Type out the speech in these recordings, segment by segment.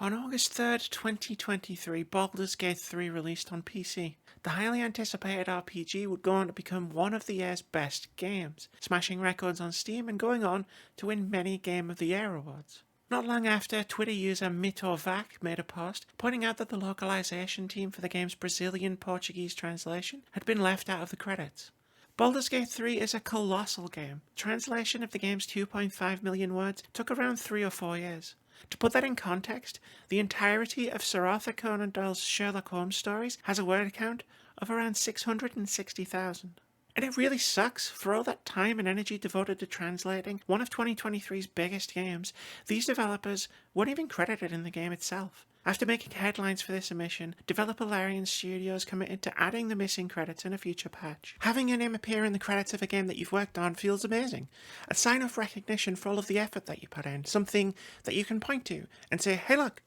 On August 3rd, 2023, Baldur's Gate 3 released on PC. The highly anticipated RPG would go on to become one of the year's best games, smashing records on Steam and going on to win many Game of the Year awards. Not long after, Twitter user Mitovac made a post pointing out that the localization team for the game's Brazilian-Portuguese translation had been left out of the credits. Baldur's Gate 3 is a colossal game. Translation of the game's 2.5 million words took around 3 or 4 years. To put that in context, the entirety of Sir Arthur Conan Doyle's Sherlock Holmes stories has a word count of around 660,000. And it really sucks. For all that time and energy devoted to translating one of 2023's biggest games, these developers weren't even credited in the game itself. After making headlines for this omission, developer Larian Studios committed to adding the missing credits in a future patch. Having your name appear in the credits of a game that you've worked on feels amazing. A sign of recognition for all of the effort that you put in, something that you can point to and say, hey look,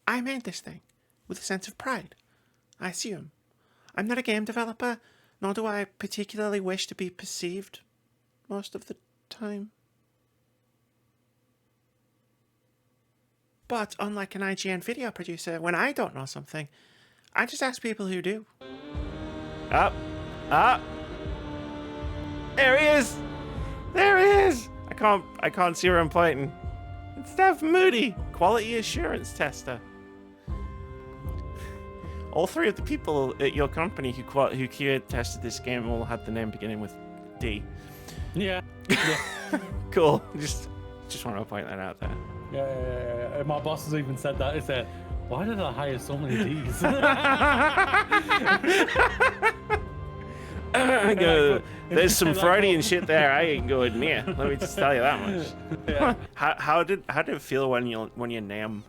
I made this thing, with a sense of pride. I assume. I'm not a game developer, nor do I particularly wish to be perceived most of the time. But unlike an IGN video producer, when I don't know something, I just ask people who do. Up! There he is! There he is! I can't see where I'm pointing. It's Dev Moody, quality assurance tester. All three of the people at your company who QA tested this game all had the name beginning with D. Yeah. Cool. Just want to point that out there. Yeah. My boss has even said that. He said, why did I hire so many D's? There's some Freudian shit there I ain't going near. Let me just tell you that much. Yeah. How did it feel when your name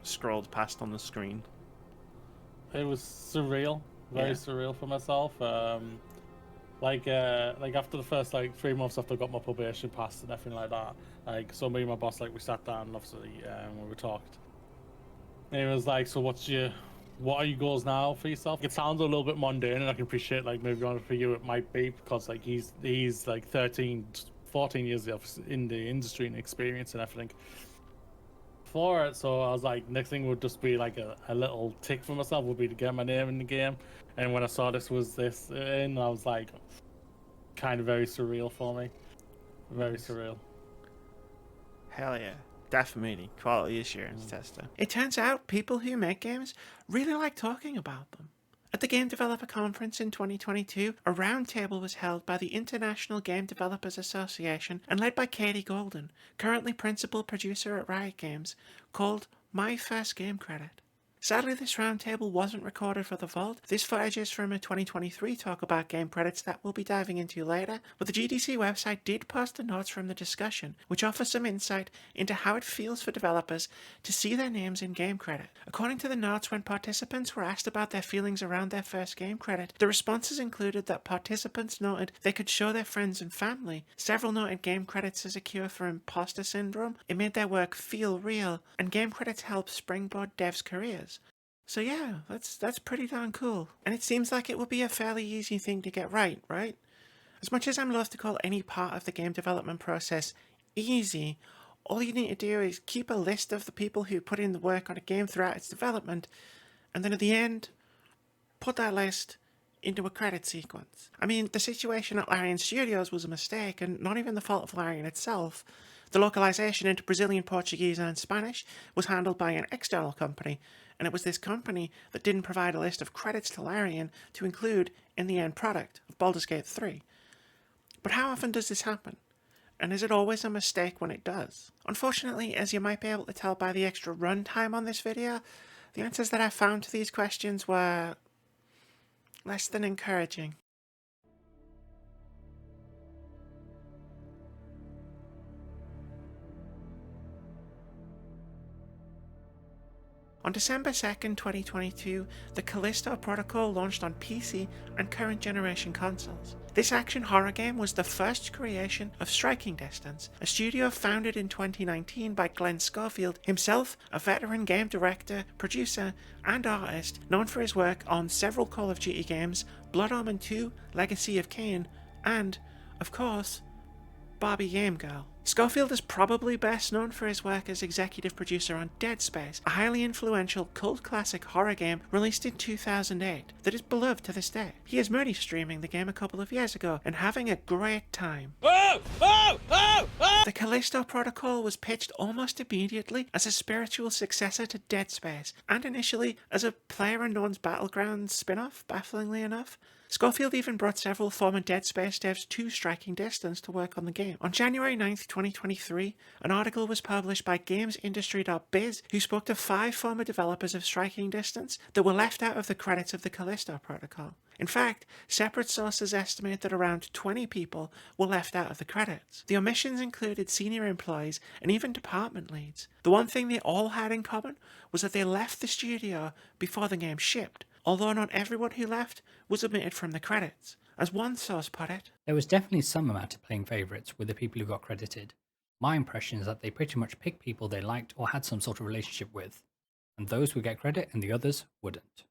scrolled past on the screen? It was surreal, very surreal for myself. After the first 3 months after I got my probation passed and everything like that, so me and my boss we sat down and obviously we talked. And he was like, so what are your goals now for yourself? It sounds a little bit mundane, and I can appreciate maybe for you it might be because he's 13, 14 years in the industry and experience and everything. For it, so I was like, next thing would just be a little tick for myself would be to get my name in the game. And when I saw this in, I was like, kind of very surreal for me. Very surreal. Hell yeah. Definitely quality assurance tester. It turns out people who make games really like talking about them. At the Game Developer Conference in 2022, a roundtable was held by the International Game Developers Association and led by Katie Golden, currently principal producer at Riot Games, called My First Game Credit. Sadly, this roundtable wasn't recorded for the vault. This footage is from a 2023 talk about game credits that we'll be diving into later, but the GDC website did post the notes from the discussion, which offer some insight into how it feels for developers to see their names in game credit. According to the notes, when participants were asked about their feelings around their first game credit, the responses included that participants noted they could show their friends and family. Several noted game credits as a cure for imposter syndrome. It made their work feel real, and game credits help springboard devs' careers. So yeah, that's pretty darn cool. And it seems like it would be a fairly easy thing to get right? As much as I'm loath to call any part of the game development process easy, all you need to do is keep a list of the people who put in the work on a game throughout its development, and then at the end, put that list into a credit sequence. I mean, the situation at Larian Studios was a mistake, and not even the fault of Larian itself. The localization into Brazilian, Portuguese, and Spanish was handled by an external company, and it was this company that didn't provide a list of credits to Larian to include in the end product of Baldur's Gate 3. But how often does this happen? And is it always a mistake when it does? Unfortunately, as you might be able to tell by the extra runtime on this video, the answers that I found to these questions were less than encouraging. On December 2nd, 2022, the Callisto Protocol launched on PC and current generation consoles. This action horror game was the first creation of Striking Distance, a studio founded in 2019 by Glenn Schofield, himself a veteran game director, producer, and artist known for his work on several Call of Duty games, Blood Omen 2, Legacy of Kain, and, of course, Barbie Game Girl. Schofield is probably best known for his work as executive producer on Dead Space, a highly influential cult classic horror game released in 2008 that is beloved to this day. He is Moody streaming the game a couple of years ago and having a great time. The Callisto Protocol was pitched almost immediately as a spiritual successor to Dead Space, and initially as a PlayerUnknown's Battlegrounds spin-off, bafflingly enough. Schofield even brought several former Dead Space devs to Striking Distance to work on the game. On January 9th, 2023, an article was published by GamesIndustry.biz who spoke to 5 former developers of Striking Distance that were left out of the credits of the Callisto Protocol. In fact, separate sources estimate that around 20 people were left out of the credits. The omissions included senior employees and even department leads. The one thing they all had in common was that they left the studio before the game shipped, although not everyone who left was omitted from the credits. As one source put it, there was definitely some amount of playing favourites with the people who got credited. My impression is that they pretty much picked people they liked or had some sort of relationship with, and those would get credit and the others wouldn't.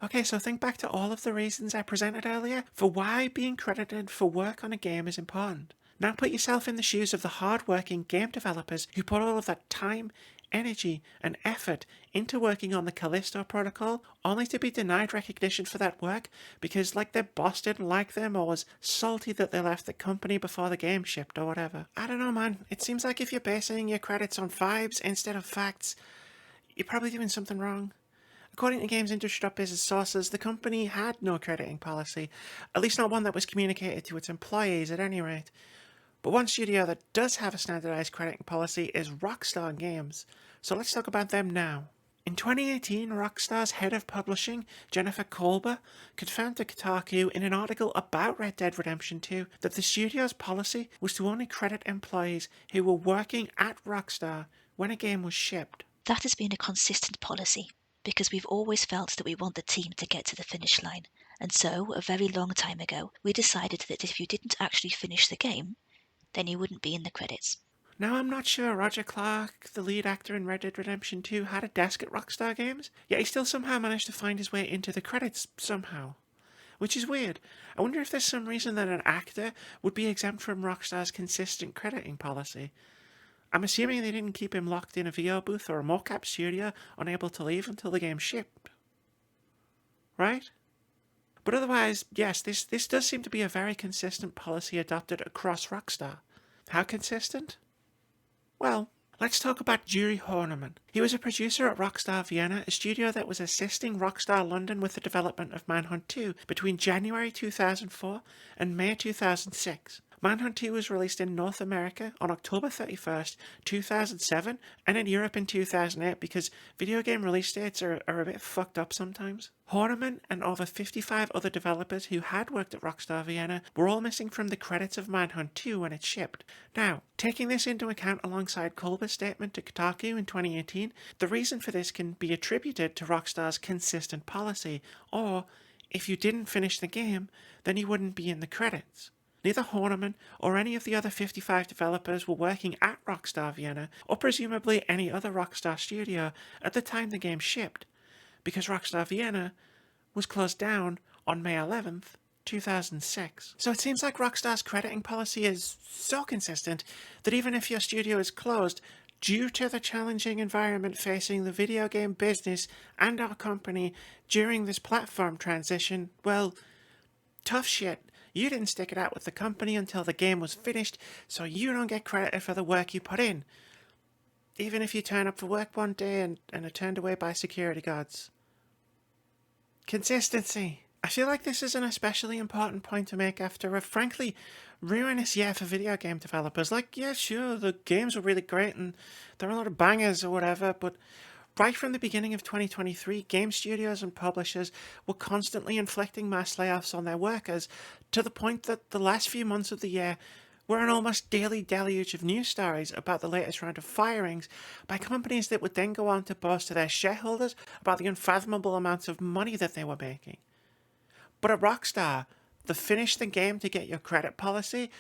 Okay, so think back to all of the reasons I presented earlier for why being credited for work on a game is important. Now put yourself in the shoes of the hard-working game developers who put all of that time, energy, and effort into working on the Callisto Protocol, only to be denied recognition for that work because, like, their boss didn't like them or was salty that they left the company before the game shipped or whatever. I don't know, man. It seems like if you're basing your credits on vibes instead of facts, you're probably doing something wrong. According to GamesIndustry.biz's sources, the company had no crediting policy, at least not one that was communicated to its employees at any rate. But one studio that does have a standardized crediting policy is Rockstar Games, so let's talk about them now. In 2018, Rockstar's head of publishing, Jennifer Kolber, confirmed to Kotaku in an article about Red Dead Redemption 2 that the studio's policy was to only credit employees who were working at Rockstar when a game was shipped. That has been a consistent policy, because we've always felt that we want the team to get to the finish line. And so, a very long time ago, we decided that if you didn't actually finish the game, then you wouldn't be in the credits. Now, I'm not sure Roger Clark, the lead actor in Red Dead Redemption 2, had a desk at Rockstar Games, yet he still somehow managed to find his way into the credits somehow. Which is weird. I wonder if there's some reason that an actor would be exempt from Rockstar's consistent crediting policy. I'm assuming they didn't keep him locked in a VO booth or a mocap studio, unable to leave until the game shipped. Right? But otherwise, yes, this does seem to be a very consistent policy adopted across Rockstar. How consistent? Well, let's talk about Juri Horneman. He was a producer at Rockstar Vienna, a studio that was assisting Rockstar London with the development of Manhunt 2 between January 2004 and May 2006. Manhunt 2 was released in North America on October 31st, 2007, and in Europe in 2008 because video game release dates are a bit fucked up sometimes. Horneman and over 55 other developers who had worked at Rockstar Vienna were all missing from the credits of Manhunt 2 when it shipped. Now, taking this into account alongside Kolber's statement to Kotaku in 2018, the reason for this can be attributed to Rockstar's consistent policy, or, if you didn't finish the game, then you wouldn't be in the credits. Neither Horneman or any of the other 55 developers were working at Rockstar Vienna, or presumably any other Rockstar studio, at the time the game shipped, because Rockstar Vienna was closed down on May 11th, 2006. So it seems like Rockstar's crediting policy is so consistent that even if your studio is closed, due to the challenging environment facing the video game business and our company during this platform transition, well, tough shit. You didn't stick it out with the company until the game was finished, so you don't get credit for the work you put in. Even if you turn up for work one day and are turned away by security guards. Consistency. I feel like this is an especially important point to make after a frankly ruinous year for video game developers. Like, yeah, sure, the games were really great and there are a lot of bangers or whatever, but right from the beginning of 2023, game studios and publishers were constantly inflicting mass layoffs on their workers, to the point that the last few months of the year were an almost daily deluge of news stories about the latest round of firings by companies that would then go on to boast to their shareholders about the unfathomable amounts of money that they were making. But at Rockstar, the finish the game to get your credit policy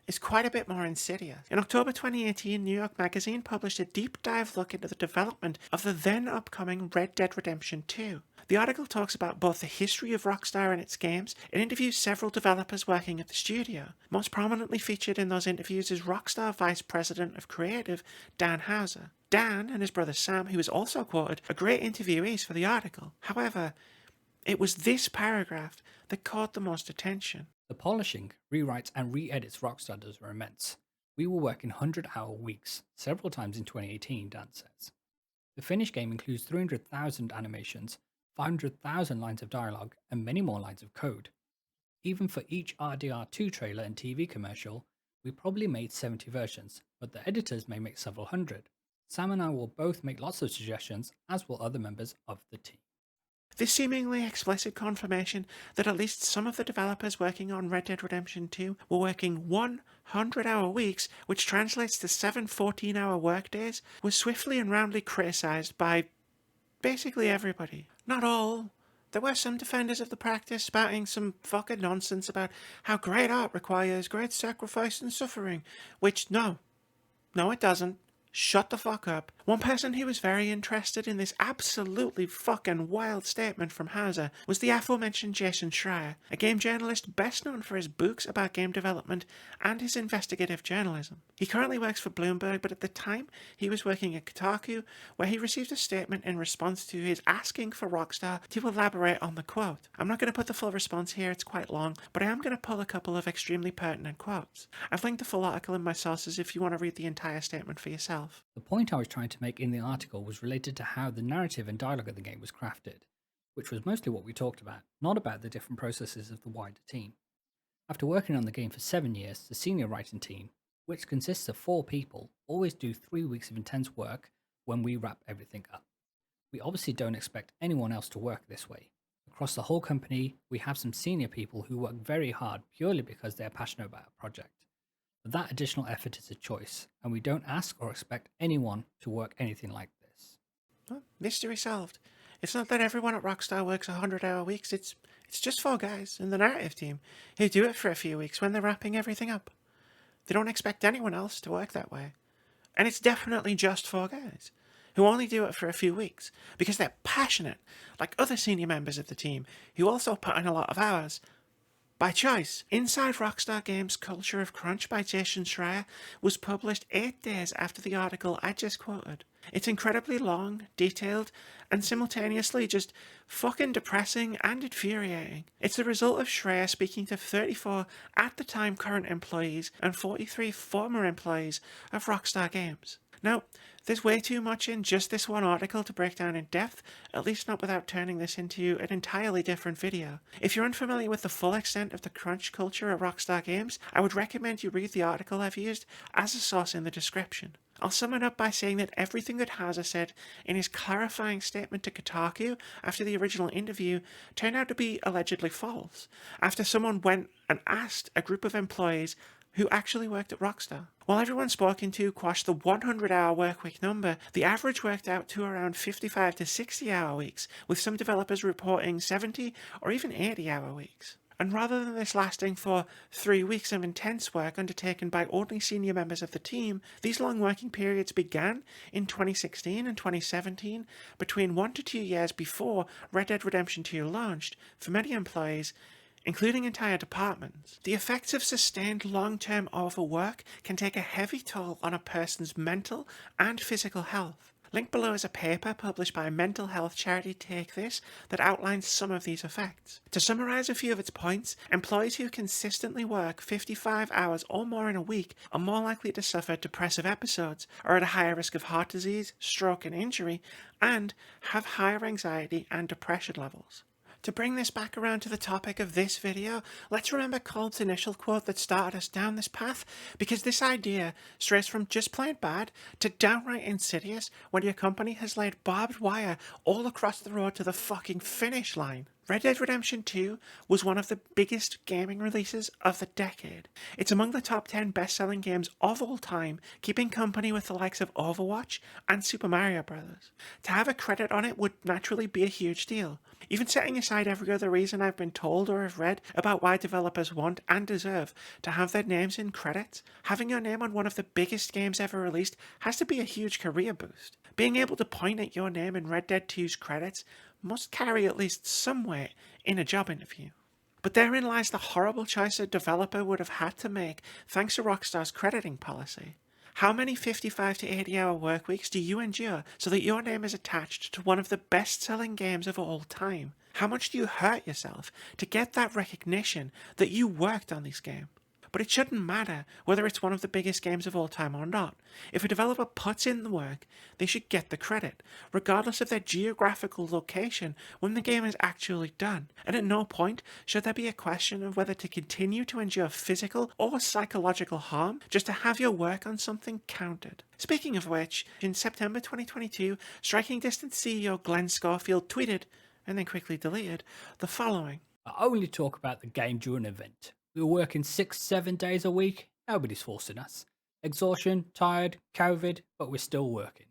is quite a bit more insidious. In October 2018, New York Magazine published a deep dive look into the development of the then upcoming Red Dead Redemption 2. The article talks about both the history of Rockstar and its games. It interviews several developers working at the studio. Most prominently featured in those interviews is Rockstar Vice President of Creative, Dan Houser. Dan and his brother Sam, who is also quoted, are great interviewees for the article. However, it was this paragraph that caught the most attention. The polishing, rewrites, and re-edits Rockstar does are immense. We were working 100-hour weeks, several times in 2018, Dan says. The finished game includes 300,000 animations, 500,000 lines of dialogue, and many more lines of code. Even for each RDR2 trailer and TV commercial, we probably made 70 versions, but the editors may make several hundred. Sam and I will both make lots of suggestions, as will other members of the team. This seemingly explicit confirmation that at least some of the developers working on Red Dead Redemption 2 were working 100-hour weeks, which translates to 7 14-hour workdays, was swiftly and roundly criticised by basically everybody. Not all. There were some defenders of the practice spouting some fucking nonsense about how great art requires great sacrifice and suffering, which no it doesn't. Shut the fuck up. One person who was very interested in this absolutely fucking wild statement from Houser was the aforementioned Jason Schreier, a game journalist best known for his books about game development and his investigative journalism. He currently works for Bloomberg, but at the time he was working at Kotaku, where he received a statement in response to his asking for Rockstar to elaborate on the quote. I'm not going to put the full response here, it's quite long, but I am going to pull a couple of extremely pertinent quotes. I've linked the full article in my sources if you want to read the entire statement for yourself. The point I was trying to make in the article was related to how the narrative and dialogue of the game was crafted, which was mostly what we talked about, not about the different processes of the wider team. After working on the game for 7 years, the senior writing team, which consists of 4 people, always do 3 weeks of intense work when we wrap everything up. We obviously don't expect anyone else to work this way. Across the whole company, we have some senior people who work very hard purely because they're passionate about a project. But that additional effort is a choice, and we don't ask or expect anyone to work anything like this. Well, mystery solved. It's not that everyone at Rockstar works 100-hour weeks, it's just 4 guys in the narrative team who do it for a few weeks when they're wrapping everything up. They don't expect anyone else to work that way. And it's definitely just 4 guys who only do it for a few weeks because they're passionate, like other senior members of the team who also put in a lot of hours. By choice. Inside Rockstar Games' Culture of Crunch by Jason Schreier was published 8 days after the article I just quoted. It's incredibly long, detailed, and simultaneously just fucking depressing and infuriating. It's the result of Schreier speaking to 34 at the time current employees and 43 former employees of Rockstar Games. Now, there's way too much in just this one article to break down in depth, at least not without turning this into an entirely different video. If you're unfamiliar with the full extent of the crunch culture at Rockstar Games, I would recommend you read the article I've used as a source in the description. I'll sum it up by saying that everything that Houser said in his clarifying statement to Kotaku after the original interview turned out to be allegedly false, after someone went and asked a group of employees who actually worked at Rockstar. While everyone spoken to quashed the 100-hour workweek number, the average worked out to around 55 to 60-hour weeks, with some developers reporting 70 or even 80-hour weeks. And rather than this lasting for 3 weeks of intense work undertaken by only senior members of the team, these long working periods began in 2016 and 2017, between 1 to 2 years before Red Dead Redemption 2 launched, for many employees, including entire departments. The effects of sustained long-term overwork can take a heavy toll on a person's mental and physical health. Linked below is a paper published by a mental health charity Take This that outlines some of these effects. To summarise a few of its points, employees who consistently work 55 hours or more in a week are more likely to suffer depressive episodes, are at a higher risk of heart disease, stroke and injury, and have higher anxiety and depression levels. To bring this back around to the topic of this video, let's remember Cold's initial quote that started us down this path, because this idea strays from just plain bad to downright insidious when your company has laid barbed wire all across the road to the fucking finish line. Red Dead Redemption 2 was one of the biggest gaming releases of the decade. It's among the top 10 best-selling games of all time, keeping company with the likes of Overwatch and Super Mario Bros. To have a credit on it would naturally be a huge deal. Even setting aside every other reason I've been told or have read about why developers want and deserve to have their names in credits, having your name on one of the biggest games ever released has to be a huge career boost. Being able to point at your name in Red Dead 2's credits must carry at least some weight in a job interview. But therein lies the horrible choice a developer would have had to make thanks to Rockstar's crediting policy. How many 55 to 80 hour work weeks do you endure so that your name is attached to one of the best-selling games of all time? How much do you hurt yourself to get that recognition that you worked on this game? But it shouldn't matter whether it's one of the biggest games of all time or not. If a developer puts in the work, they should get the credit, regardless of their geographical location when the game is actually done. And at no point should there be a question of whether to continue to endure physical or psychological harm just to have your work on something counted. Speaking of which, in September 2022, Striking Distance CEO Glenn Schofield tweeted, and then quickly deleted, the following. I only talk about the game during an event. We were working 6-7 days a week. Nobody's forcing us. Exhaustion, tired, COVID, but we're still working.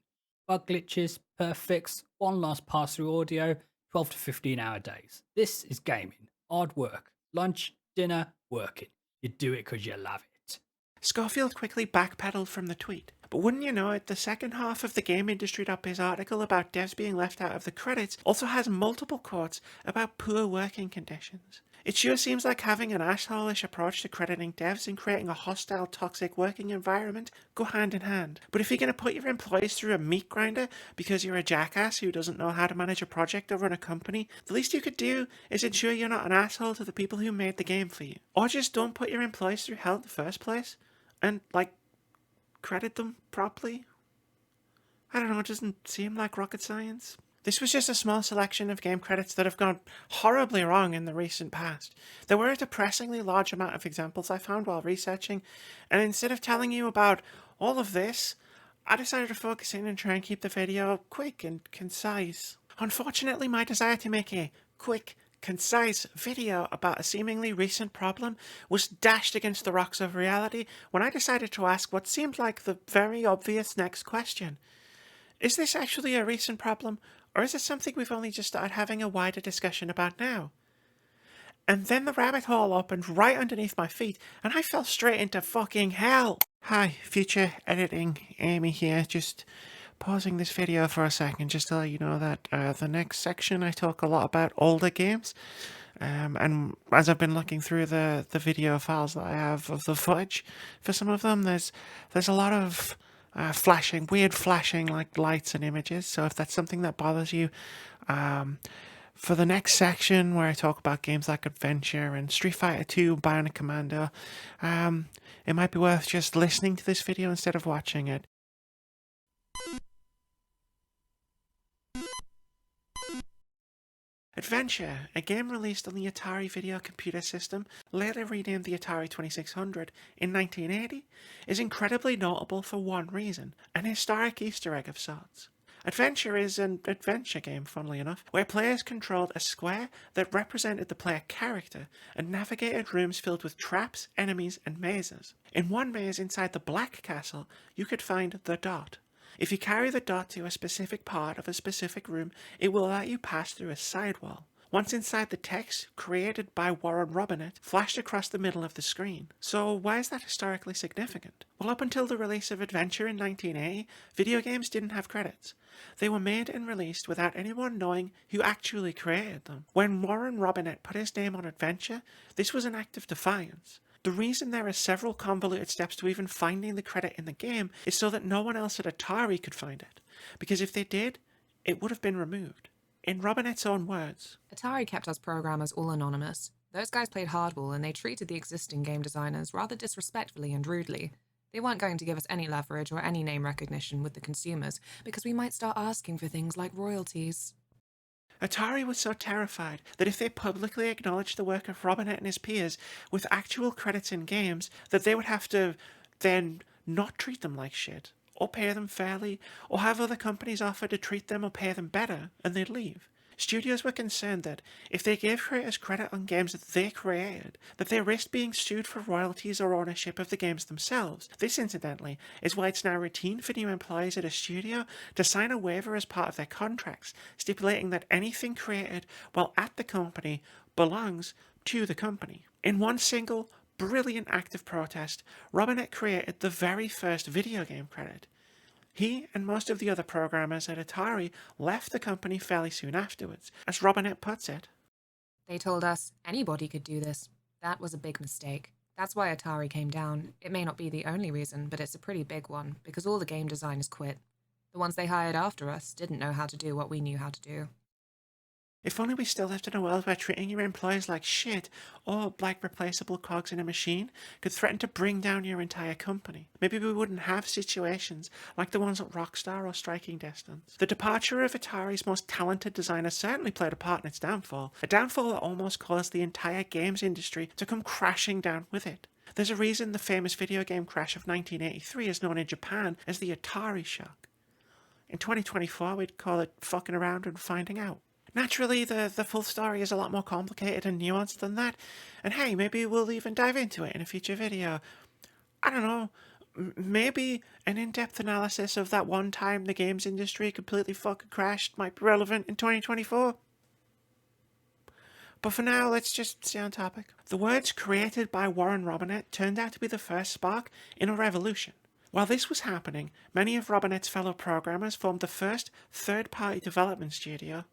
Bug glitches, perfects, one last pass-through audio, 12 to 15 hour days. This is gaming. Hard work. Lunch, dinner, working. You do it because you love it. Schofield quickly backpedaled from the tweet. But wouldn't you know it, the second half of the GameIndustry.biz article about devs being left out of the credits also has multiple quotes about poor working conditions. It sure seems like having an asshole-ish approach to crediting devs and creating a hostile, toxic working environment go hand in hand. But if you're going to put your employees through a meat grinder because you're a jackass who doesn't know how to manage a project or run a company, the least you could do is ensure you're not an asshole to the people who made the game for you. Or just don't put your employees through hell in the first place and, credit them properly. I don't know, it doesn't seem like rocket science. This was just a small selection of game credits that have gone horribly wrong in the recent past. There were a depressingly large amount of examples I found while researching, and instead of telling you about all of this, I decided to focus in and try and keep the video quick and concise. Unfortunately, my desire to make a quick, concise video about a seemingly recent problem was dashed against the rocks of reality when I decided to ask what seemed like the very obvious next question. Is this actually a recent problem, or is it something we've only just started having a wider discussion about now? And then the rabbit hole opened right underneath my feet, and I fell straight into fucking hell. Hi, future editing Amy here, just pausing this video for a second just to let you know that the next section I talk a lot about older games. And as I've been looking through the video files that I have of the footage for some of them, there's a lot of weird flashing like lights and images. So if that's something that bothers you, for the next section where I talk about games like Adventure and Street Fighter 2, Bionic Commando, it might be worth just listening to this video instead of watching it. Adventure, a game released on the Atari Video Computer System, later renamed the Atari 2600 in 1980, is incredibly notable for one reason, an historic Easter egg of sorts. Adventure is an adventure game, funnily enough, where players controlled a square that represented the player character and navigated rooms filled with traps, enemies, and mazes. In one maze inside the Black Castle, you could find the Dot. If you carry the dot to a specific part of a specific room, it will let you pass through a sidewall. Once inside, the text, created by Warren Robinett, flashed across the middle of the screen. So why is that historically significant? Well, up until the release of Adventure in 1980, video games didn't have credits. They were made and released without anyone knowing who actually created them. When Warren Robinett put his name on Adventure, this was an act of defiance. The reason there are several convoluted steps to even finding the credit in the game is so that no one else at Atari could find it. Because if they did, it would have been removed. In Robinett's own words, Atari kept us programmers all anonymous. Those guys played hardball and they treated the existing game designers rather disrespectfully and rudely. They weren't going to give us any leverage or any name recognition with the consumers because we might start asking for things like royalties. Atari was so terrified that if they publicly acknowledged the work of Robinett and his peers with actual credits in games, that they would have to then not treat them like shit, or pay them fairly, or have other companies offer to treat them or pay them better, and they'd leave. Studios were concerned that if they gave creators credit on games that they created, that they risked being sued for royalties or ownership of the games themselves. This, incidentally, is why it's now routine for new employees at a studio to sign a waiver as part of their contracts, stipulating that anything created while at the company belongs to the company. In one single, brilliant act of protest, Robinett created the very first video game credit. He and most of the other programmers at Atari left the company fairly soon afterwards. As Robinette puts it, They told us anybody could do this. That was a big mistake. That's why Atari came down. It may not be the only reason, but it's a pretty big one, because all the game designers quit. The ones they hired after us didn't know how to do what we knew how to do. if only we still lived in a world where treating your employees like shit or like replaceable cogs in a machine could threaten to bring down your entire company. Maybe we wouldn't have situations like the ones at Rockstar or Striking Distance. The departure of Atari's most talented designer certainly played a part in its downfall, a downfall that almost caused the entire games industry to come crashing down with it. There's a reason the famous video game crash of 1983 is known in Japan as the Atari shock. In 2024, we'd call it fucking around and finding out. Naturally, the full story is a lot more complicated and nuanced than that, and hey, maybe we'll even dive into it in a future video. I don't know, maybe an in-depth analysis of that one time the games industry completely fucking crashed might be relevant in 2024. But for now, let's just stay on topic. The words created by Warren Robinette turned out to be the first spark in a revolution. While this was happening, many of Robinette's fellow programmers formed the first third-party development studio,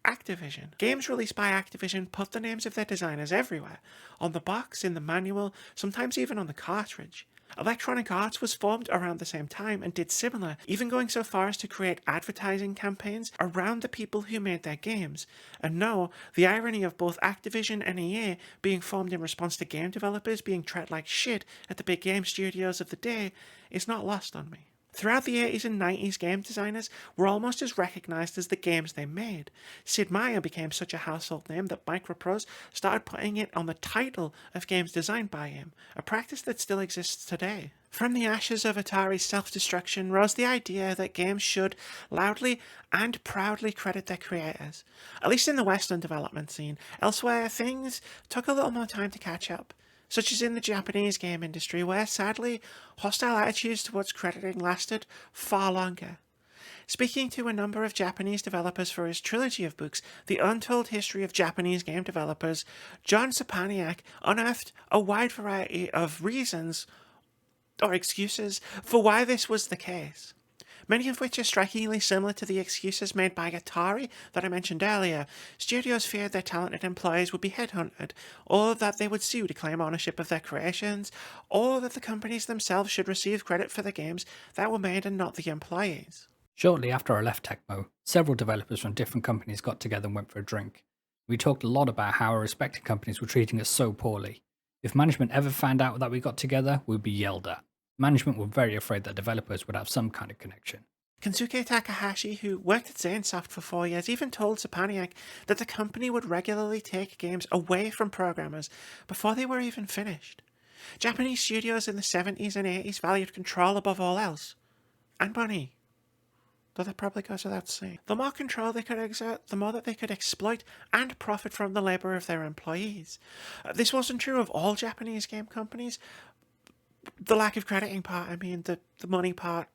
Activision. Games released by Activision put the names of their designers everywhere, on the box, in the manual, sometimes even on the cartridge. Electronic Arts was formed around the same time and did similar, even going so far as to create advertising campaigns around the people who made their games. And no, the irony of both Activision and EA being formed in response to game developers being treated like shit at the big game studios of the day is not lost on me. Throughout the 80s and 90s, game designers were almost as recognised as the games they made. Sid Meier became such a household name that Microprose started putting it on the title of games designed by him, a practice that still exists today. From the ashes of Atari's self-destruction rose the idea that games should loudly and proudly credit their creators, at least in the Western development scene. Elsewhere, things took a little more time to catch up, such as in the Japanese game industry, where, sadly, hostile attitudes towards crediting lasted far longer. Speaking to a number of Japanese developers for his trilogy of books, The Untold History of Japanese Game Developers, John Sapaniak unearthed a wide variety of reasons or excuses for why this was the case, many of which are strikingly similar to the excuses made by Atari that I mentioned earlier. Studios feared their talented employees would be headhunted, or that they would sue to claim ownership of their creations, or that the companies themselves should receive credit for the games that were made and not the employees. Shortly after I left Tecmo, several developers from different companies got together and went for a drink. We talked a lot about how our respective companies were treating us so poorly. If management ever found out that we got together, we'd be yelled at. Management were very afraid that developers would have some kind of connection. Kensuke Takahashi, who worked at Zanesoft for 4 years, even told Sapaniak that the company would regularly take games away from programmers before they were even finished. Japanese studios in the 70s and 80s valued control above all else. And money. Though that probably goes without saying. The more control they could exert, the more that they could exploit and profit from the labour of their employees. This wasn't true of all Japanese game companies. The lack of crediting part, the money part,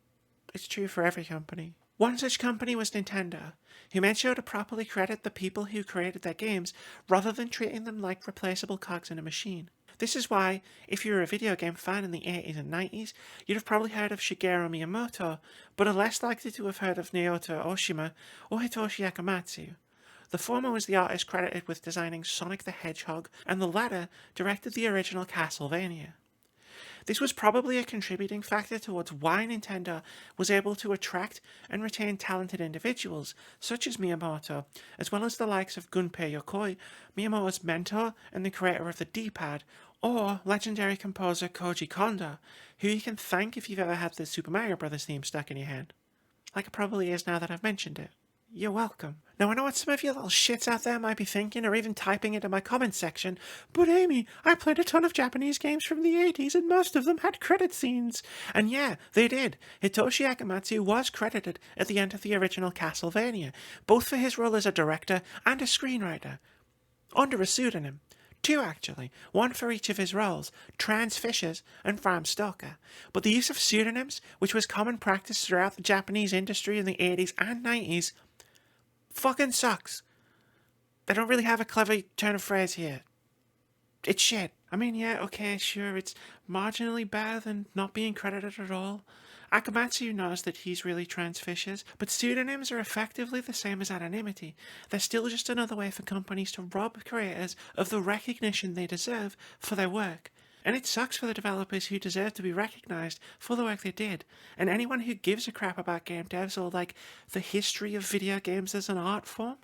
it's true for every company. One such company was Nintendo, who made sure to properly credit the people who created their games rather than treating them like replaceable cogs in a machine. This is why, if you were a video game fan in the 80s and 90s, you'd have probably heard of Shigeru Miyamoto, but are less likely to have heard of Naoto Oshima or Hitoshi Akamatsu. The former was the artist credited with designing Sonic the Hedgehog, and the latter directed the original Castlevania. This was probably a contributing factor towards why Nintendo was able to attract and retain talented individuals, such as Miyamoto, as well as the likes of Gunpei Yokoi, Miyamoto's mentor and the creator of the D-pad, or legendary composer Koji Kondo, who you can thank if you've ever had the Super Mario Bros. Theme stuck in your head. Like it probably is now that I've mentioned it. You're welcome. Now I know what some of you little shits out there might be thinking or even typing into my comments section, but Amy, I played a ton of Japanese games from the 80s and most of them had credit scenes. And yeah, they did. Hitoshi Akamatsu was credited at the end of the original Castlevania, both for his role as a director and a screenwriter, under a pseudonym. 2 actually, one for each of his roles, Trans Fishers and Bram Stoker. But the use of pseudonyms, which was common practice throughout the Japanese industry in the 80s and 90s, fucking sucks. They don't really have a clever turn of phrase here. It's shit. Yeah, okay, sure, it's marginally better than not being credited at all. Akamatsu knows that he's really transfishes, but pseudonyms are effectively the same as anonymity. They're still just another way for companies to rob creators of the recognition they deserve for their work. And it sucks for the developers who deserve to be recognised for the work they did, and anyone who gives a crap about game devs or like the history of video games as an art form.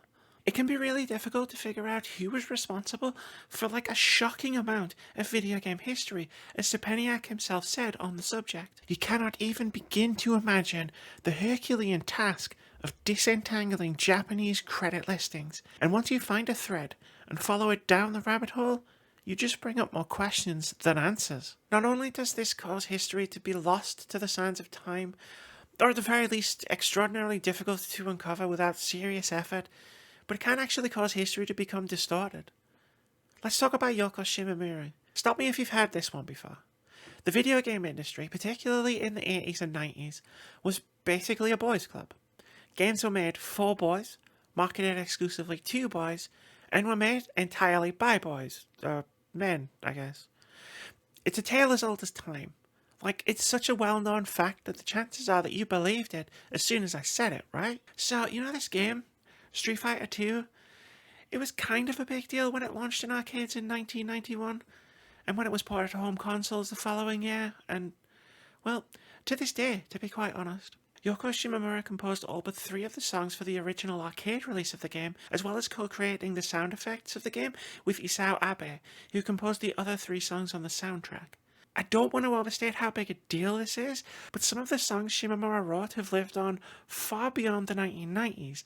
It can be really difficult to figure out who was responsible for like a shocking amount of video game history, as Stepaniak himself said on the subject. You cannot even begin to imagine the Herculean task of disentangling Japanese credit listings. And once you find a thread and follow it down the rabbit hole, you just bring up more questions than answers. Not only does this cause history to be lost to the sands of time, or at the very least extraordinarily difficult to uncover without serious effort, but it can actually cause history to become distorted. Let's talk about Yoko Shimomura. Stop me if you've heard this one before. The video game industry, particularly in the 80s and 90s, was basically a boys' club. Games were made for boys, marketed exclusively to boys, and were made entirely by boys. Men, I guess. It's a tale as old as time. Like, it's such a well-known fact that the chances are that you believed it as soon as I said it, right? So, you know this game? Street Fighter 2, it was kind of a big deal when it launched in arcades in 1991, and when it was ported to home consoles the following year, and, well, to this day, to be quite honest. Yoko Shimomura composed all but 3 of the songs for the original arcade release of the game, as well as co-creating the sound effects of the game with Isao Abe, who composed the other 3 songs on the soundtrack. I don't want to overstate how big a deal this is, but some of the songs Shimomura wrote have lived on far beyond the 1990s,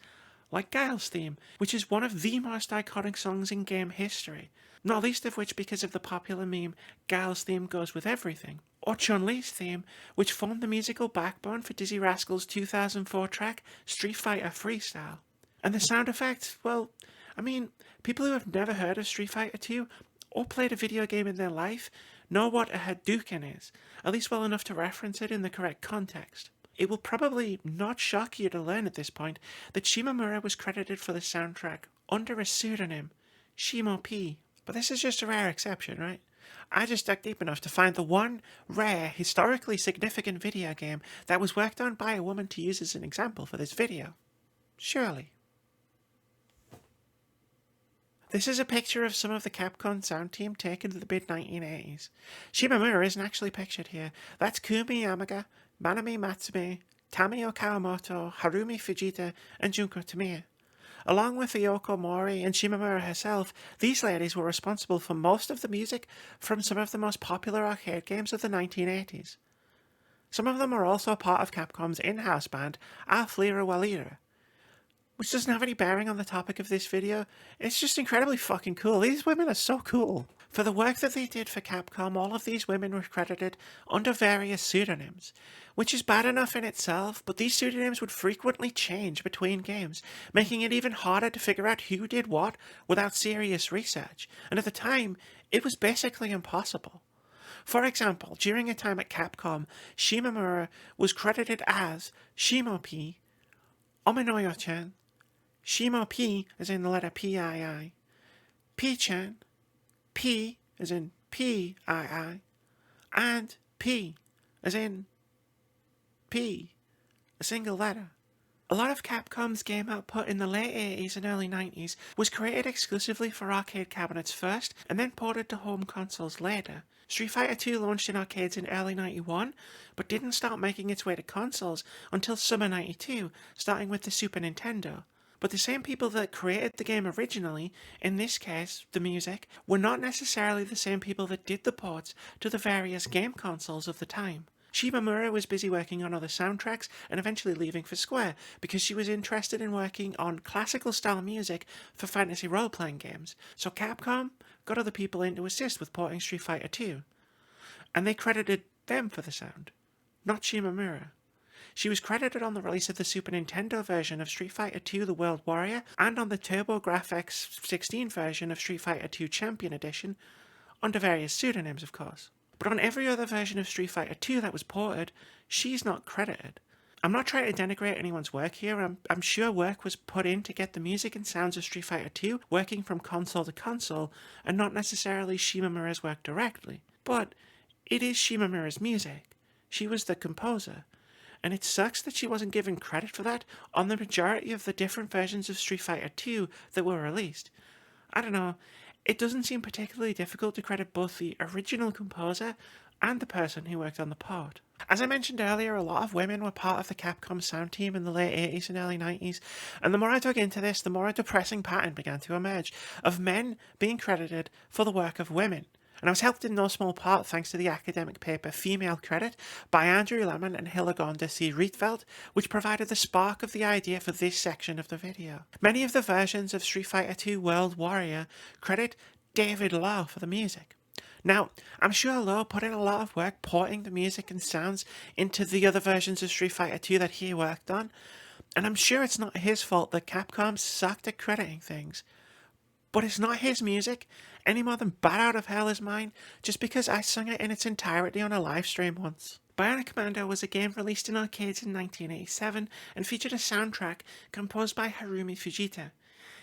like Guile's theme, which is one of the most iconic songs in game history, not least of which because of the popular meme Guile's theme goes with everything, or Chun-Li's theme, which formed the musical backbone for Dizzy Rascal's 2004 track Street Fighter Freestyle. And the sound effects, well, I mean, people who have never heard of Street Fighter 2 or played a video game in their life know what a Hadouken is, at least well enough to reference it in the correct context. It will probably not shock you to learn at this point that Shimomura was credited for the soundtrack under a pseudonym, Shimo P. But this is just a rare exception, right? I just dug deep enough to find the one rare, historically significant video game that was worked on by a woman to use as an example for this video. Surely. This is a picture of some of the Capcom sound team taken in the mid-1980s. Shimomura isn't actually pictured here. That's Kumi Yamaga, Manami Matsume, Tamio Kawamoto, Harumi Fujita, and Junko Tamiya. Along with Yoko Mori and Shimomura herself, these ladies were responsible for most of the music from some of the most popular arcade games of the 1980s. Some of them are also part of Capcom's in-house band, Alf Lira Walira, which doesn't have any bearing on the topic of this video. It's just incredibly fucking cool. These women are so cool. For the work that they did for Capcom, all of these women were credited under various pseudonyms, which is bad enough in itself, but these pseudonyms would frequently change between games, making it even harder to figure out who did what without serious research, and at the time, it was basically impossible. For example, during a time at Capcom, Shimomura was credited as Shimo P, Ominoyo-chan, Shimo P as in the letter P-I-I, P-chan, P as in P-I-I, and P as in P, a single letter. A lot of Capcom's game output in the late 80s and early 90s was created exclusively for arcade cabinets first and then ported to home consoles later. Street Fighter 2 launched in arcades in early 91, but didn't start making its way to consoles until summer 92, starting with the Super Nintendo. But the same people that created the game originally, in this case, the music, were not necessarily the same people that did the ports to the various game consoles of the time. Shimomura was busy working on other soundtracks and eventually leaving for Square because she was interested in working on classical style music for fantasy role-playing games. So Capcom got other people in to assist with porting Street Fighter 2. And they credited them for the sound, not Shimomura. She was credited on the release of the Super Nintendo version of Street Fighter II The World Warrior and on the TurboGrafx 16 version of Street Fighter II Champion Edition, under various pseudonyms of course. But on every other version of Street Fighter II that was ported, she's not credited. I'm not trying to denigrate anyone's work here. I'm sure work was put in to get the music and sounds of Street Fighter II working from console to console, and not necessarily Shimomura's work directly. But it is Shimomura's music. She was the composer. and it sucks that she wasn't given credit for that on the majority of the different versions of Street Fighter 2 that were released. I don't know, it doesn't seem particularly difficult to credit both the original composer and the person who worked on the port. As I mentioned earlier, a lot of women were part of the Capcom sound team in the late 80s and early 90s, and the more I dug into this, the more a depressing pattern began to emerge of men being credited for the work of women. And I was helped in no small part thanks to the academic paper Female Credit by Andrew Lemon and Hillegonda C. Rietveld, which provided the spark of the idea for this section of the video. Many of the versions of Street Fighter II World Warrior credit David Lowe for the music. Now, I'm sure Lowe put in a lot of work porting the music and sounds into the other versions of Street Fighter II that he worked on, and I'm sure it's not his fault that Capcom sucked at crediting things. But it's not his music, any more than Bat Out of Hell is mine, just because I sung it in its entirety on a live stream once. Bionic Commando was a game released in arcades in 1987 and featured a soundtrack composed by Harumi Fujita.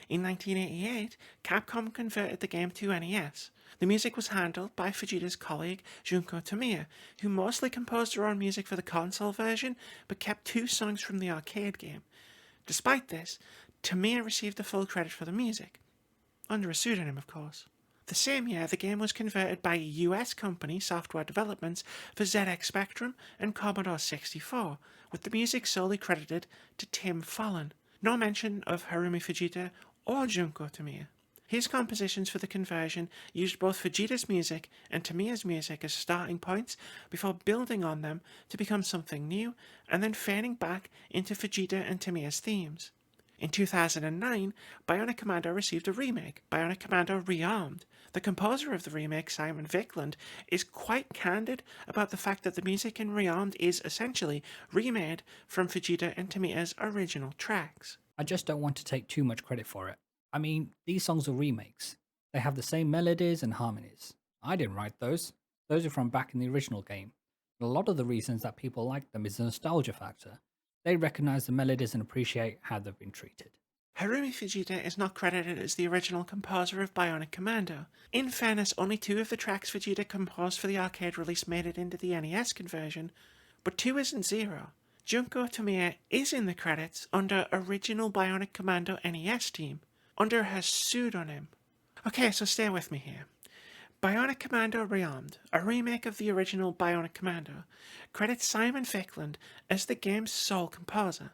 In 1988, Capcom converted the game to NES. The music was handled by Fujita's colleague Junko Tamiya, who mostly composed her own music for the console version, but kept 2 songs from the arcade game. Despite this, Tamiya received the full credit for the music. Under a pseudonym, of course. The same year, the game was converted by a US company, Software Developments, for ZX Spectrum and Commodore 64, with the music solely credited to Tim Follin. No mention of Harumi Fujita or Junko Tamiya. His compositions for the conversion used both Fujita's music and Tamiya's music as starting points before building on them to become something new, and then fading back into Fujita and Tamiya's themes. In 2009, Bionic Commando received a remake, Bionic Commando Rearmed. The composer of the remake, Simon Viklund, is quite candid about the fact that the music in Rearmed is essentially remade from Fujita and Tamiya's original tracks. I just don't want to take too much credit for it. I mean, these songs are remakes. They have the same melodies and harmonies. I didn't write those. Those are from back in the original game. And a lot of the reasons that people like them is the nostalgia factor. They recognize the melodies and appreciate how they've been treated. Harumi Fujita is not credited as the original composer of Bionic Commando. In fairness, only 2 of the tracks Fujita composed for the arcade release made it into the NES conversion, but 2 isn't 0. Junko Tamiya is in the credits under original Bionic Commando NES team, under her pseudonym. Okay, so stay with me here. Bionic Commando Rearmed, a remake of the original Bionic Commando, credits Simon Viklund as the game's sole composer.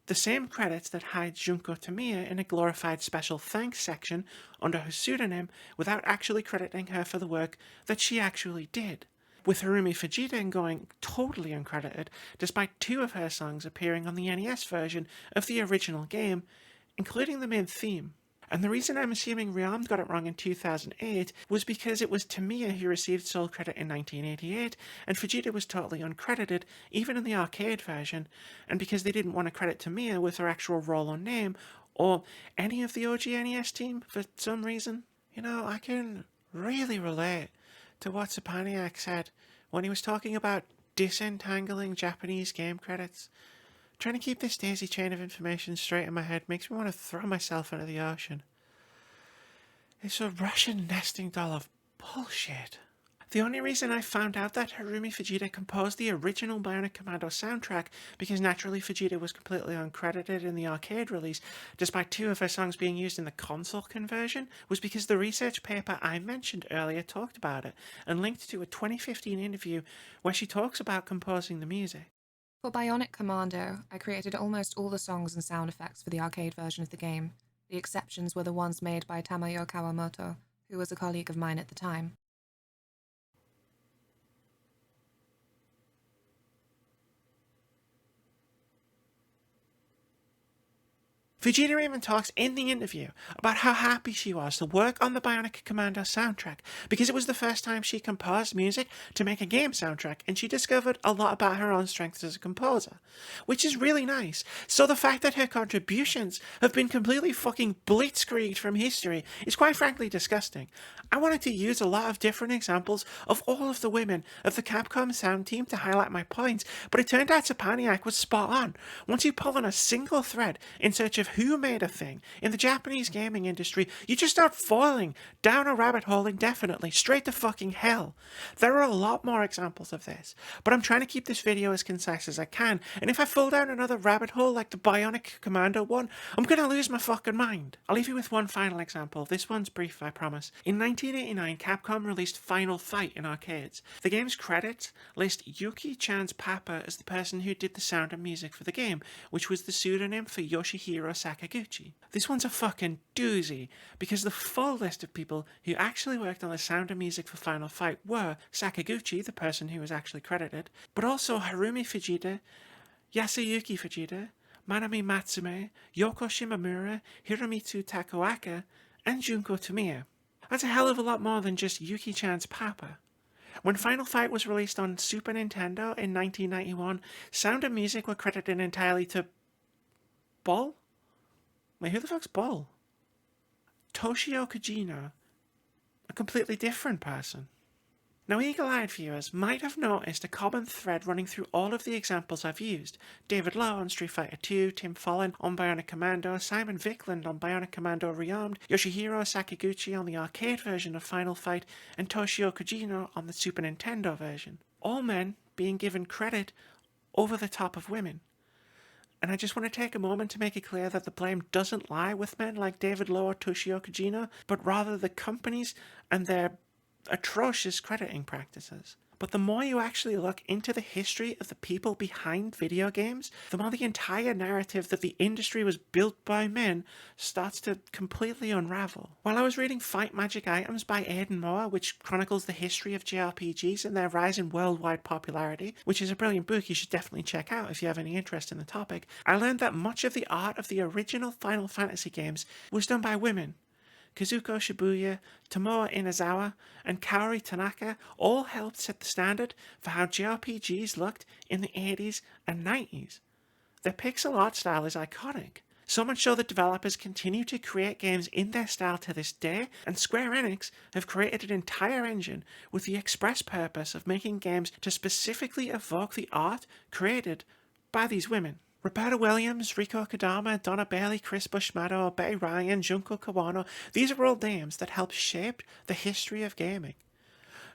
The same credits that hide Junko Tamiya in a glorified special thanks section under her pseudonym without actually crediting her for the work that she actually did. With Harumi Fujita going totally uncredited, despite 2 of her songs appearing on the NES version of the original game, including the main theme. And the reason I'm assuming Rearmed got it wrong in 2008 was because it was Tamiya who received sole credit in 1988, and Fujita was totally uncredited, even in the arcade version, and because they didn't want to credit Tamiya with her actual role or name, or any of the OG NES team for some reason. You know, I can really relate to what Sapaniak said when he was talking about disentangling Japanese game credits. Trying to keep this daisy chain of information straight in my head makes me want to throw myself into the ocean. It's a Russian nesting doll of bullshit. The only reason I found out that Harumi Fujita composed the original Bionic Commando soundtrack, because naturally Fujita was completely uncredited in the arcade release, despite 2 of her songs being used in the console conversion, was because the research paper I mentioned earlier talked about it, and linked to a 2015 interview where she talks about composing the music. For Bionic Commando, I created almost all the songs and sound effects for the arcade version of the game. The exceptions were the ones made by Tamayo Kawamoto, who was a colleague of mine at the time. Fujita even talks in the interview about how happy she was to work on the Bionic Commando soundtrack because it was the first time she composed music to make a game soundtrack, and she discovered a lot about her own strengths as a composer, which is really nice. So the fact that her contributions have been completely fucking blitzkrieged from history is quite frankly disgusting. I wanted to use a lot of different examples of all of the women of the Capcom sound team to highlight my points, but it turned out Sapaniak was spot on. Once you pull on a single thread in search of who made a thing in the Japanese gaming industry, you just start falling down a rabbit hole indefinitely, straight to fucking hell. There are a lot more examples of this, but I'm trying to keep this video as concise as I can, and if I fall down another rabbit hole like the Bionic Commando one, I'm gonna lose my fucking mind. I'll leave you with one final example. This one's brief, I promise. In 1989, Capcom released Final Fight in arcades. The game's credits list Yuki-chan's papa as the person who did the sound and music for the game, which was the pseudonym for Yoshihiro Sakaguchi. This one's a fucking doozy, because the full list of people who actually worked on the sound and music for Final Fight were Sakaguchi, the person who was actually credited, but also Harumi Fujita, Yasuyuki Fujita, Manami Matsume, Yoko Shimamura, Hiromitsu Takoaka, and Junko Tamiya. That's a hell of a lot more than just Yuki-chan's papa. When Final Fight was released on Super Nintendo in 1991, sound and music were credited entirely to Ball? Wait, who the fuck's Ball? Toshio Kojino, a completely different person. Now, eagle-eyed viewers might have noticed a common thread running through all of the examples I've used. David Lowe on Street Fighter II, Tim Follen on Bionic Commando, Simon Vickland on Bionic Commando Rearmed, Yoshihiro Sakaguchi on the arcade version of Final Fight, and Toshio Kojino on the Super Nintendo version. All men being given credit over the top of women. And I just want to take a moment to make it clear that the blame doesn't lie with men like David Lowe or Toshio Kojino, but rather the companies and their atrocious crediting practices. But the more you actually look into the history of the people behind video games, the more the entire narrative that the industry was built by men starts to completely unravel. While I was reading Fight Magic Items by Aidan Moore, which chronicles the history of JRPGs and their rise in worldwide popularity, which is a brilliant book you should definitely check out if you have any interest in the topic, I learned that much of the art of the original Final Fantasy games was done by women. Kazuko Shibuya, Tomoe Inazawa, and Kaori Tanaka all helped set the standard for how JRPGs looked in the 80s and 90s. Their pixel art style is iconic, so much so that developers continue to create games in their style to this day, and Square Enix have created an entire engine with the express purpose of making games to specifically evoke the art created by these women. Roberta Williams, Riko Kodama, Donna Bailey, Chris Bushmado, Betty Ryan, Junko Kawano, these are all names that helped shape the history of gaming.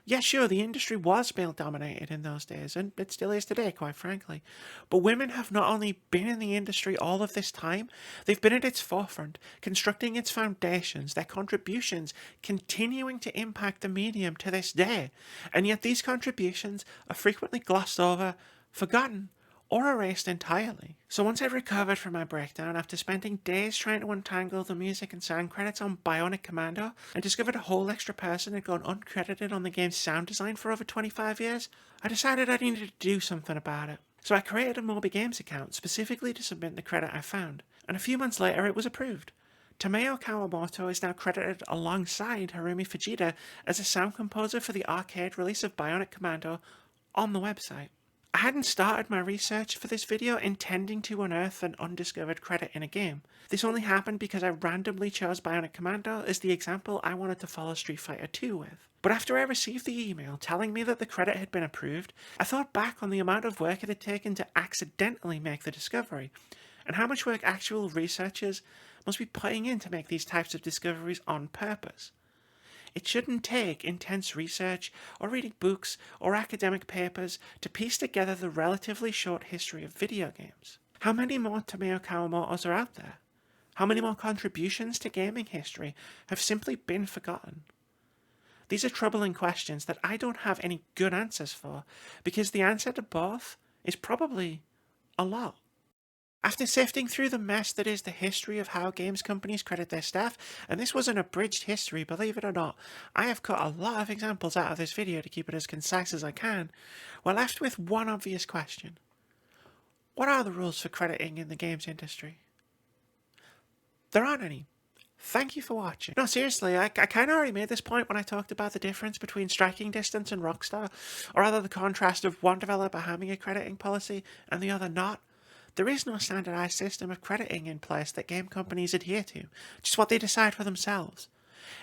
Yeah, sure, the industry was male-dominated in those days, and it still is today, quite frankly. But women have not only been in the industry all of this time, they've been at its forefront, constructing its foundations, their contributions continuing to impact the medium to this day. And yet these contributions are frequently glossed over, forgotten, or erased entirely. So once I'd recovered from my breakdown after spending days trying to untangle the music and sound credits on Bionic Commando, and discovered a whole extra person had gone uncredited on the game's sound design for over 25 years, I decided I needed to do something about it. So I created a Moby Games account specifically to submit the credit I found, and a few months later it was approved. Tomeo Kawamoto is now credited alongside Harumi Fujita as a sound composer for the arcade release of Bionic Commando on the website. I hadn't started my research for this video intending to unearth an undiscovered credit in a game. This only happened because I randomly chose Bionic Commando as the example I wanted to follow Street Fighter II with. But after I received the email telling me that the credit had been approved, I thought back on the amount of work it had taken to accidentally make the discovery, and how much work actual researchers must be putting in to make these types of discoveries on purpose. It shouldn't take intense research or reading books or academic papers to piece together the relatively short history of video games. How many more Tomeo Kawamotos are out there? How many more contributions to gaming history have simply been forgotten? These are troubling questions that I don't have any good answers for, because the answer to both is probably a lot. After sifting through the mess that is the history of how games companies credit their staff, and this was an abridged history, believe it or not, I have cut a lot of examples out of this video to keep it as concise as I can, we're left with one obvious question. What are the rules for crediting in the games industry? There aren't any. Thank you for watching. No, seriously, I kind of already made this point when I talked about the difference between Striking Distance and Rockstar, or rather the contrast of one developer having a crediting policy and the other not. There is no standardized system of crediting in place that game companies adhere to, just what they decide for themselves.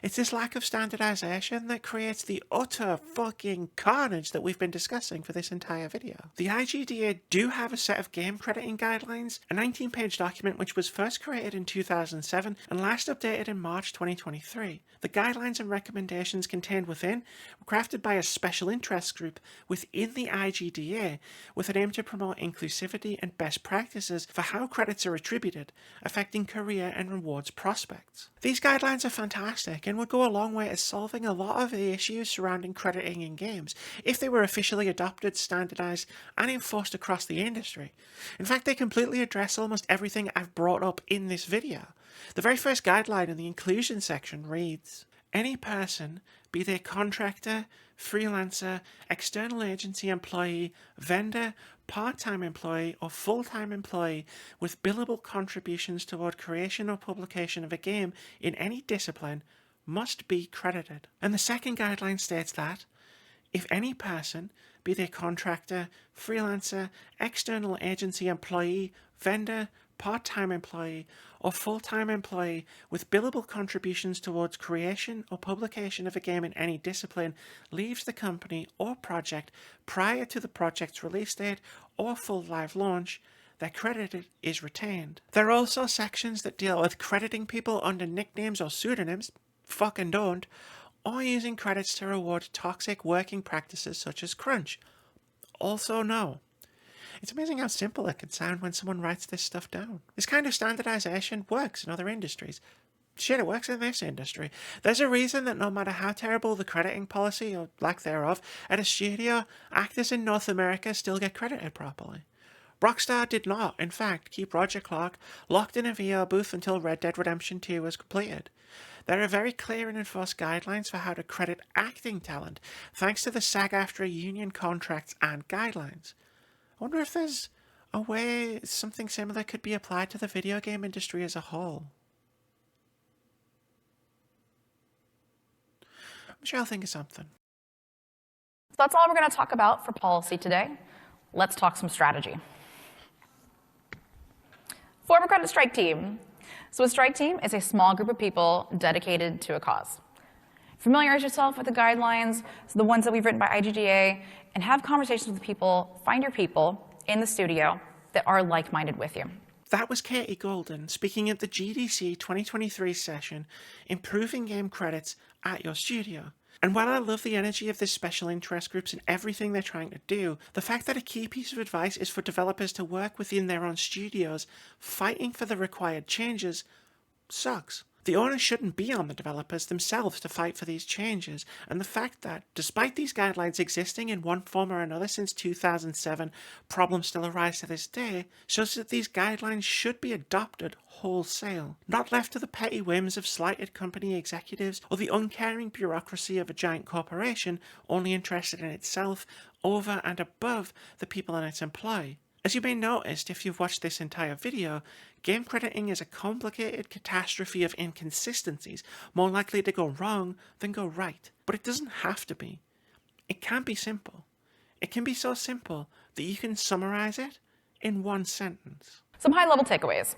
It's this lack of standardization that creates the utter fucking carnage that we've been discussing for this entire video. The IGDA do have a set of game crediting guidelines, a 19-page document which was first created in 2007 and last updated in March 2023. The guidelines and recommendations contained within were crafted by a special interest group within the IGDA with an aim to promote inclusivity and best practices for how credits are attributed, affecting career and rewards prospects. These guidelines are fantastic and would go a long way to solving a lot of the issues surrounding crediting in games if they were officially adopted, standardized, and enforced across the industry. In fact, they completely address almost everything I've brought up in this video. The very first guideline in the inclusion section reads, "Any person, be they contractor, freelancer, external agency employee, vendor, part-time employee, or full-time employee with billable contributions toward creation or publication of a game in any discipline must be credited." And the second guideline states that if any person, be they contractor, freelancer, external agency employee, vendor, part-time employee, or full-time employee with billable contributions towards creation or publication of a game in any discipline leaves the company or project prior to the project's release date or full live launch, their credit is retained. There are also sections that deal with crediting people under nicknames or pseudonyms, fucking don't, or using credits to reward toxic working practices such as crunch. Also no. It's amazing how simple it can sound when someone writes this stuff down. This kind of standardization works in other industries. Shit, it works in this industry. There's a reason that no matter how terrible the crediting policy, or lack thereof, at a studio, actors in North America still get credited properly. Rockstar did not, in fact, keep Roger Clark locked in a VR booth until Red Dead Redemption 2 was completed. There are very clear and enforced guidelines for how to credit acting talent, thanks to the SAG-AFTRA union contracts and guidelines. I wonder if there's a way something similar could be applied to the video game industry as a whole. I'm sure I'll think of something. So that's all we're going to talk about for policy today. Let's talk some strategy. Form a credit strike team. So a strike team is a small group of people dedicated to a cause. Familiarize yourself with the guidelines, so the ones that we've written by IGDA, and have conversations with people, find your people in the studio that are like-minded with you. That was Katie Golden speaking at the GDC 2023 session, Improving Game Credits at Your Studio. And while I love the energy of this special interest groups and everything they're trying to do, the fact that a key piece of advice is for developers to work within their own studios, fighting for the required changes, sucks. The onus shouldn't be on the developers themselves to fight for these changes, and the fact that, despite these guidelines existing in one form or another since 2007, problems still arise to this day, shows that these guidelines should be adopted wholesale, not left to the petty whims of slighted company executives or the uncaring bureaucracy of a giant corporation only interested in itself over and above the people in its employ. As you may notice if you've watched this entire video, game crediting is a complicated catastrophe of inconsistencies, more likely to go wrong than go right. But it doesn't have to be. It can be simple. It can be so simple that you can summarize it in one sentence. Some high-level takeaways.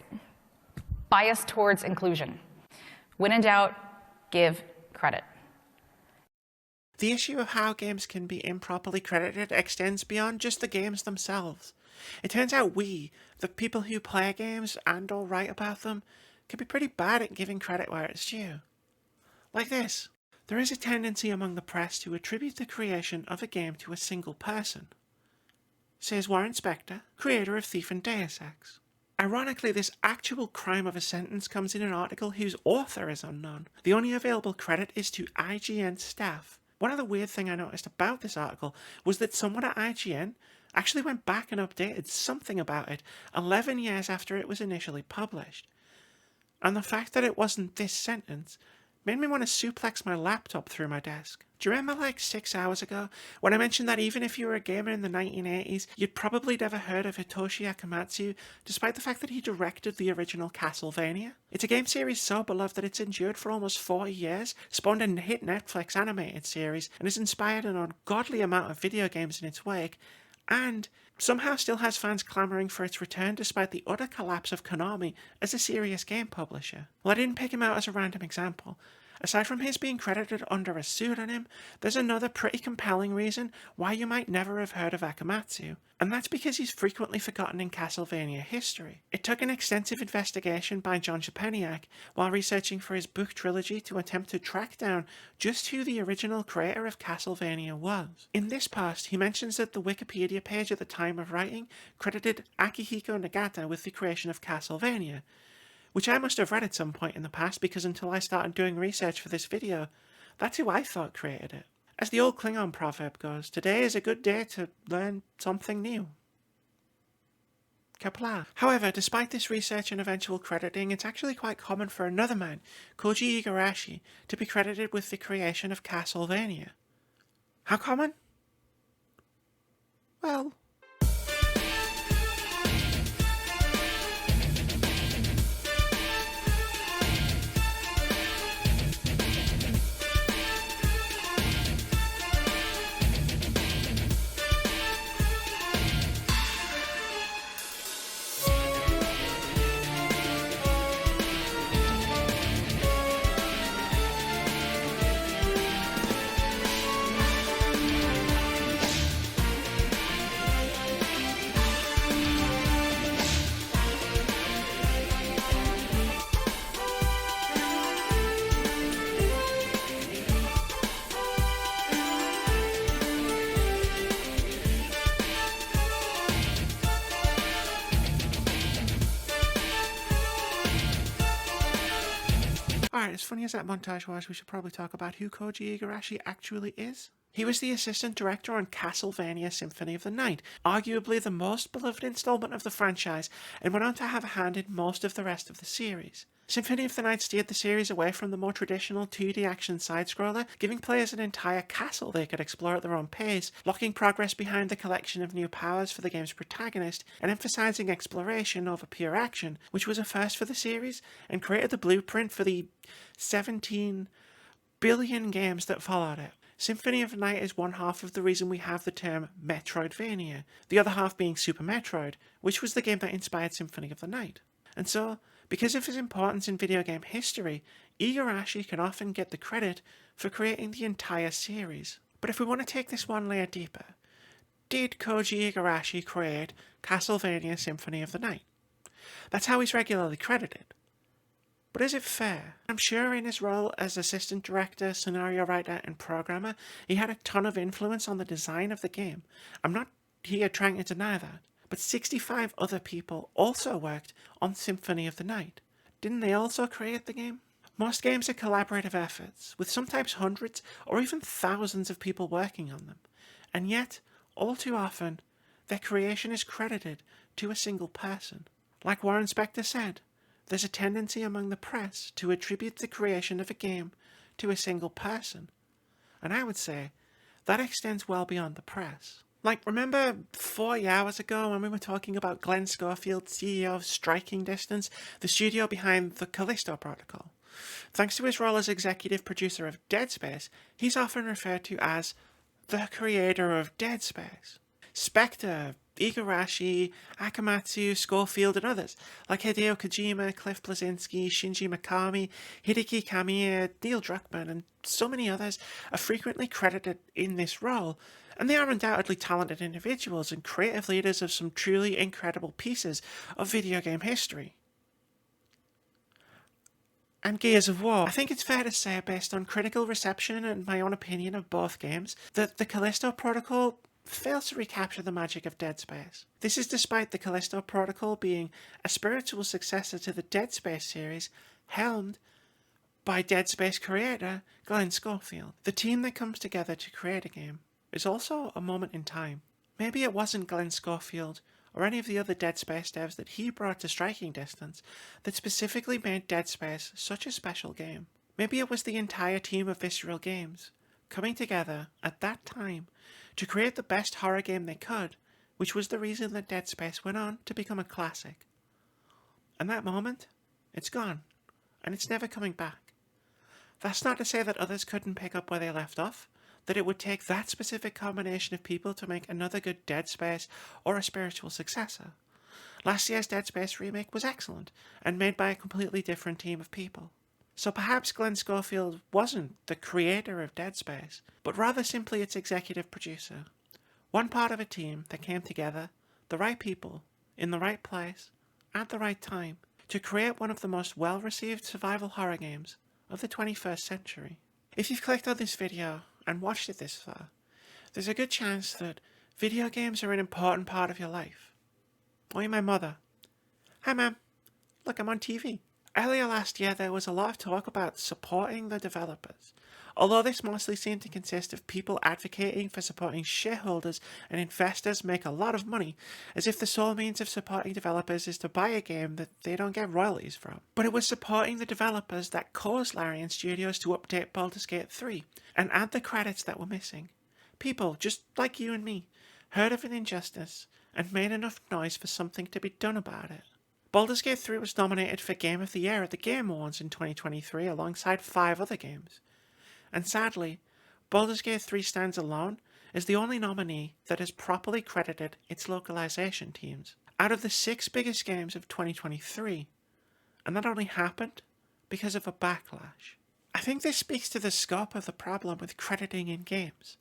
Bias towards inclusion. When in doubt, give credit. The issue of how games can be improperly credited extends beyond just the games themselves. It turns out we, the people who play games and or write about them, can be pretty bad at giving credit where it's due. Like this. There is a tendency among the press to attribute the creation of a game to a single person. Says Warren Spector, creator of Thief and Deus Ex. Ironically, this actual crime of a sentence comes in an article whose author is unknown. The only available credit is to IGN staff. One other weird thing I noticed about this article was that someone at IGN actually went back and updated something about it 11 years after it was initially published. And the fact that it wasn't this sentence made me want to suplex my laptop through my desk. Do you remember like 6 hours ago when I mentioned that even if you were a gamer in the 1980s, you'd probably never heard of Hitoshi Akamatsu, despite the fact that he directed the original Castlevania? It's a game series so beloved that it's endured for almost 40 years, spawned a hit Netflix animated series, and has inspired an ungodly amount of video games in its wake, and somehow still has fans clamouring for its return despite the utter collapse of Konami as a serious game publisher. Well, I didn't pick him out as a random example. Aside from his being credited under a pseudonym, there's another pretty compelling reason why you might never have heard of Akamatsu, and that's because he's frequently forgotten in Castlevania history. It took an extensive investigation by John Szczepaniak while researching for his book trilogy to attempt to track down just who the original creator of Castlevania was. In this post, he mentions that the Wikipedia page at the time of writing credited Akihiko Nagata with the creation of Castlevania, which I must have read at some point in the past because until I started doing research for this video, that's who I thought created it. As the old Klingon proverb goes, today is a good day to learn something new. Kapla. However, despite this research and eventual crediting, it's actually quite common for another man, Koji Igarashi, to be credited with the creation of Castlevania. How common? Well, alright, as funny as that montage was, we should probably talk about who Koji Igarashi actually is. He was the assistant director on Castlevania Symphony of the Night, arguably the most beloved installment of the franchise, and went on to have a hand in most of the rest of the series. Symphony of the Night steered the series away from the more traditional 2D action side-scroller, giving players an entire castle they could explore at their own pace, locking progress behind the collection of new powers for the game's protagonist, and emphasizing exploration over pure action, which was a first for the series, and created the blueprint for the 17 billion games that followed it. Symphony of the Night is one half of the reason we have the term Metroidvania, the other half being Super Metroid, which was the game that inspired Symphony of the Night. And so, because of his importance in video game history, Igarashi can often get the credit for creating the entire series. But if we want to take this one layer deeper, did Koji Igarashi create Castlevania Symphony of the Night? That's how he's regularly credited. But is it fair? I'm sure in his role as assistant director, scenario writer, and programmer, he had a ton of influence on the design of the game. I'm not here trying to deny that. But 65 other people also worked on Symphony of the Night. Didn't they also create the game? Most games are collaborative efforts, with sometimes hundreds or even thousands of people working on them. And yet, all too often, their creation is credited to a single person. Like Warren Spector said, there's a tendency among the press to attribute the creation of a game to a single person. And I would say that extends well beyond the press. Like, remember 40 hours ago when we were talking about Glenn Schofield, CEO of Striking Distance, the studio behind the Callisto Protocol? Thanks to his role as executive producer of Dead Space, he's often referred to as the creator of Dead Space. Spectre, Igarashi, Akamatsu, Schofield, and others, like Hideo Kojima, Cliff Bleszinski, Shinji Mikami, Hideki Kamiya, Neil Druckmann, and so many others are frequently credited in this role, and they are undoubtedly talented individuals and creative leaders of some truly incredible pieces of video game history. And Gears of War. I think it's fair to say, based on critical reception and my own opinion of both games, that the Callisto Protocol fails to recapture the magic of Dead Space. This is despite the Callisto Protocol being a spiritual successor to the Dead Space series, helmed by Dead Space creator Glenn Schofield. The team that comes together to create a game is also a moment in time. Maybe it wasn't Glenn Schofield or any of the other Dead Space devs that he brought to Striking Distance that specifically made Dead Space such a special game. Maybe it was the entire team of Visceral Games coming together at that time to create the best horror game they could, which was the reason that Dead Space went on to become a classic. And that moment, it's gone, and it's never coming back. That's not to say that others couldn't pick up where they left off, that it would take that specific combination of people to make another good Dead Space or a spiritual successor. Last year's Dead Space remake was excellent, and made by a completely different team of people. So perhaps Glenn Schofield wasn't the creator of Dead Space, but rather simply its executive producer. One part of a team that came together, the right people, in the right place, at the right time, to create one of the most well-received survival horror games of the 21st century. If you've clicked on this video and watched it this far, there's a good chance that video games are an important part of your life. Or you're my mother. Hi, Mum. Look, I'm on TV. Earlier last year, there was a lot of talk about supporting the developers. Although this mostly seemed to consist of people advocating for supporting shareholders and investors make a lot of money, as if the sole means of supporting developers is to buy a game that they don't get royalties from. But it was supporting the developers that caused Larian Studios to update Baldur's Gate 3 and add the credits that were missing. People, just like you and me, heard of an injustice and made enough noise for something to be done about it. Baldur's Gate 3 was nominated for Game of the Year at the Game Awards in 2023 alongside 5 other games. And sadly, Baldur's Gate 3 stands alone as the only nominee that has properly credited its localization teams out of the 6 biggest games of 2023. And that only happened because of a backlash. I think this speaks to the scope of the problem with crediting in games.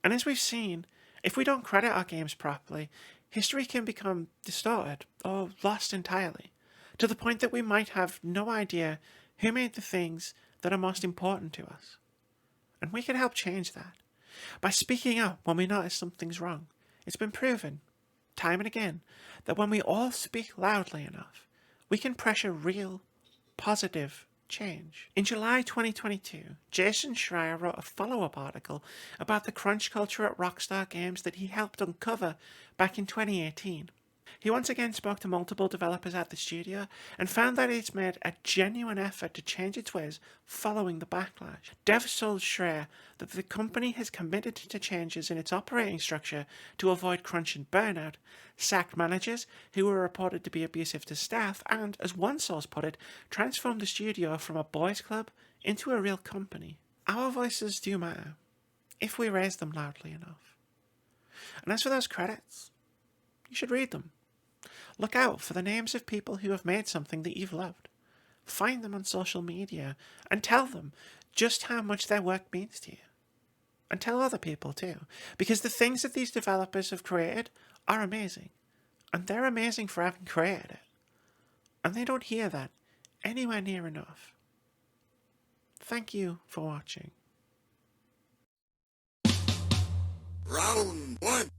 And as we've seen, if we don't credit our games properly, history can become distorted or lost entirely, to the point that we might have no idea who made the things that are most important to us. And we can help change that by speaking up when we notice something's wrong. It's been proven, time and again, that when we all speak loudly enough, we can pressure real, positive change. In July 2022, Jason Schreier wrote a follow-up article about the crunch culture at Rockstar Games that he helped uncover back in 2018. He once again spoke to multiple developers at the studio and found that it's made a genuine effort to change its ways following the backlash. Devs told Schreier that the company has committed to changes in its operating structure to avoid crunch and burnout, sacked managers who were reported to be abusive to staff, and, as one source put it, transformed the studio from a boys' club into a real company. Our voices do matter, if we raise them loudly enough. And as for those credits, you should read them. Look out for the names of people who have made something that you've loved. Find them on social media and tell them just how much their work means to you. And tell other people too, because the things that these developers have created are amazing. And they're amazing for having created it. And they don't hear that anywhere near enough. Thank you for watching. Round 1.